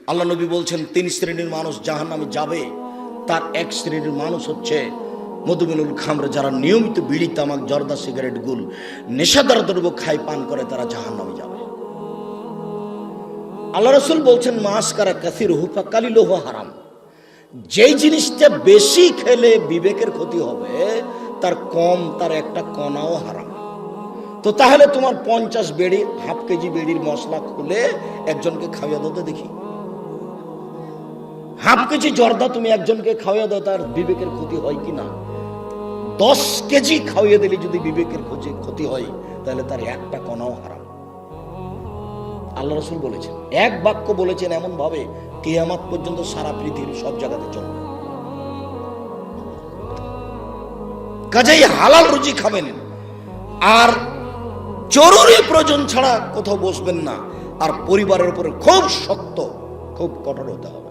আল্লাহ নবী বলছেন 3 শ্রেণীর মানুষ জাহান্নামে যাবে। তার এক শ্রেণীর মানুষ হচ্ছে মধুমিনুল খামর, যারা নিয়মিত বিড়ি, তামাক, জর্দা, সিগারেট, গুল, নেশাদার দ্রব্য খায়, পান করে, তারা জাহান্নামে যাবে। আল্লাহ রাসূল বলছেন মাসকারা কাসিরুহু ফাকালিলুহু হারাম। যেই জিনিসটা বেশি খেলে বিবেকের ক্ষতি হবে, তার কম, তার একটা কণাও হারাম। তো তাহলে তোমার 50 বেড়ি, হাফ কেজি বেড়ির মশলা খুলে একজনকে খাওয়াইয়া দাও তো দেখি। হাফ কেজি জর্দা তুমি একজনকে খাওয়াইয়া দাও, তার বিবেকের ক্ষতি হয় কি না? 10 কেজি খাওয়াইয়া দিলে যদি বিবেকের ক্ষতি হয়, তাহলে তার একটা কণাও হারাম। আল্লাহ রাসূল বলেছেন, এক বাক্য বলেছেন এমন ভাবে কিয়ামত পর্যন্ত সারা পৃথিবীর সব জায়গাতে চলবে। কাজেই হালাল রুজি খাবেন, আর জরুরি প্রয়োজন ছাড়া কোথাও বসবেন না, আর পরিবারের উপরে খুব শক্ত, খুব কঠোর হতে হবে।